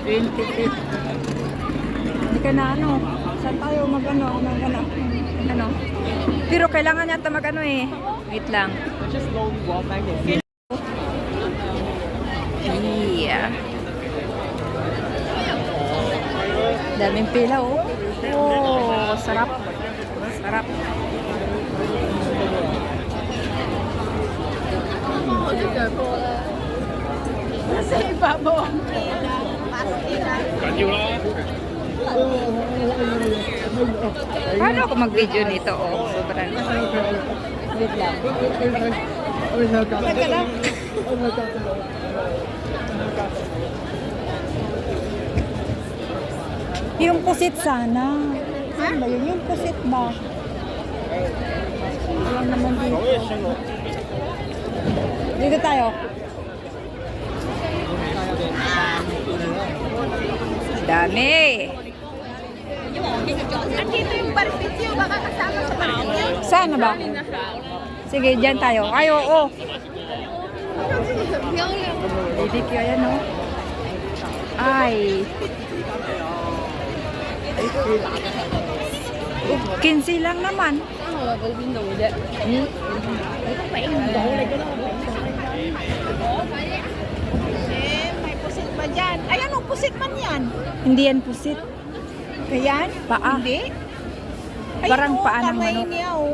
20 feet. Hindi ka na ano. Saan tayo mag-ano? Ano? Pero kailangan yata mag-ano eh. Wait lang. Yeah. Daming pila oh. Oh, sarap. Sarap. Paano ako mag-video nito? Oh, sobrang. Wait lang. Yung pusit sana. Saan ba yun? Yung pusit ba? Alam naman dito. Dito tayo. Dami. Andito yung barbecue, baka kasama sa barbecue. Saan ba? Sige, dyan tayo. Ay, oo. BBQ, ayan o. Ay. 15 lang naman. May pusit ba dyan? Ayan o, pusit man yan. Hindi yan pusit. Ayan? Paa. Hindi? Parang Ayun, paa ng kamay manok. niya o.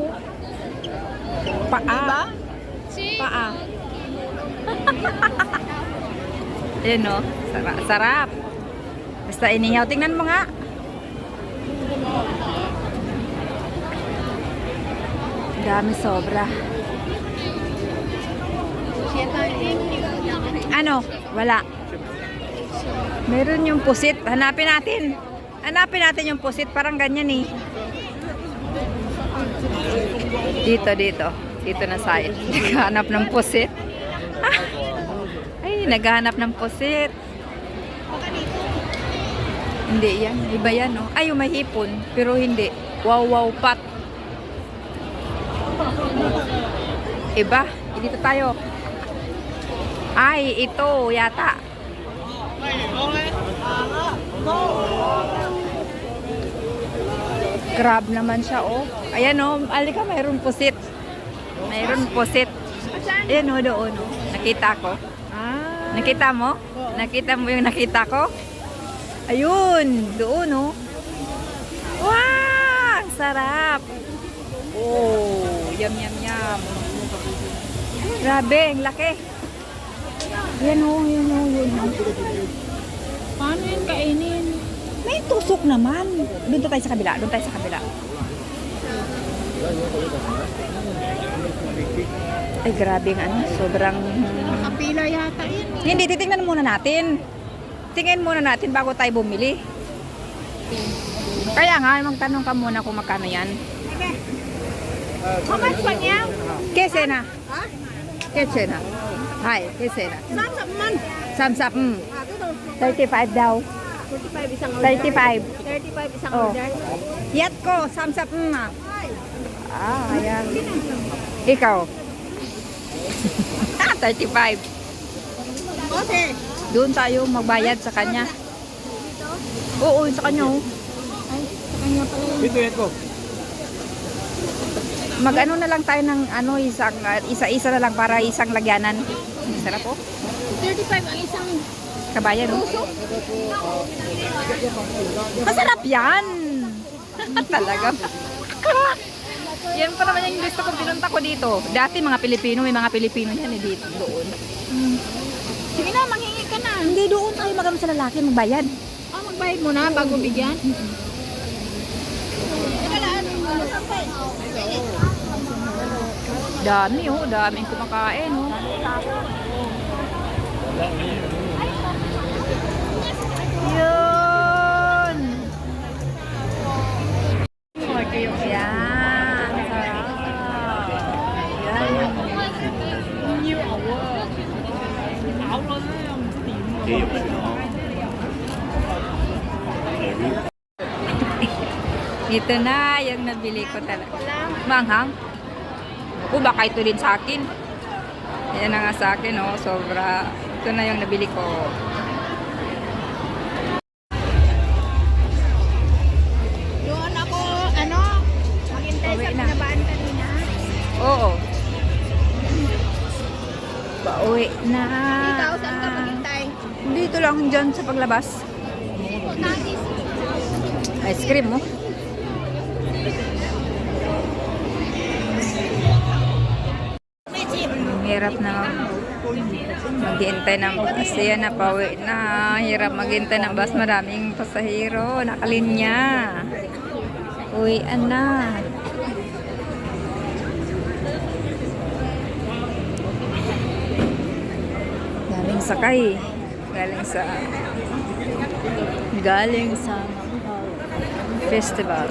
Paa. Diba? Paa. Ayan o. Sarap. Basta inihaw. Tingnan mo nga. Dami sobra. Ano? Wala. Meron yung pusit. Hanapin natin. Hanapin natin yung pusit. Parang ganyan eh. Dito. Dito na side. Naghahanap ng pusit. Ay, naghahanap ng pusit. Hindi yan. Iba yan, no? Ay, yung may hipon. Pero hindi. Wow, pat. Iba. Dito tayo. Ay, ito yata. Crab naman siya, oh. Ayan, oh. Alika, mayroon pusit. Mayroon pusit. Ayan, oh, doon, oh. Nakita ko. Nakita mo? Nakita mo yung nakita ko? Ayun, doon, oh. Wow! Sarap. Oh, yum. Grabe, ang laki. Yan, oh. Paano yan kainin? May tusok naman. Doon tayo sa kabila. Ay, grabe ang ano. Sobrang... Nakapila yata yan eh. Hindi, titingnan muna natin. Tingnan muna natin bago tayo bumili. Kaya nga, magtanong ka muna kung magkano yan. How much pa niya? Kesena. Ha? Kesena. Hi, kesena. Samsap man. Samsap, Ah, ito 35 daw. 45 isang order. 35. 35 isang Oh. order. Yat ko, samsap, ayan. Ikaw. 35. Okay. Doon tayo magbayad sa kanya. Oo, sa kanya. Oh. Ay, sa kanya pala yun. Ito yan ko. Mag-ano na lang tayo ng ano, isa-isa na lang para isang lagyanan. Sarap po. 35 ang isang Kabayan, oh. puso. Masarap yan! Talaga. Yan pa naman yung gusto kong pinunta ko dito. Dati mga Pilipino, may mga Pilipino yan eh dito. Doon. Sige na, manghingi ka na. Hindi, doon tayo magano sa lalaki, magbayad. Ah, magbayad mo na bago bigyan. Dami, oh. Daming kumakain, oh. Yun! Yan. Ito na yung nabili ko talaga. Manghang? O baka ito din sa akin. Yan na nga sa akin, oh. Sobra. Ito na yung nabili ko. Pauwi na. Ikaw, saan ka maghintay? Dito lang dyan sa paglabas. Ice cream mo. Ang hirap na maghintay ng bus. Ayan na, pauwi na. Hirap maghintay ng bus. Maraming pasahero. Nakalinya. Uwian na. Daming sakay. Galing sa Macau Festival.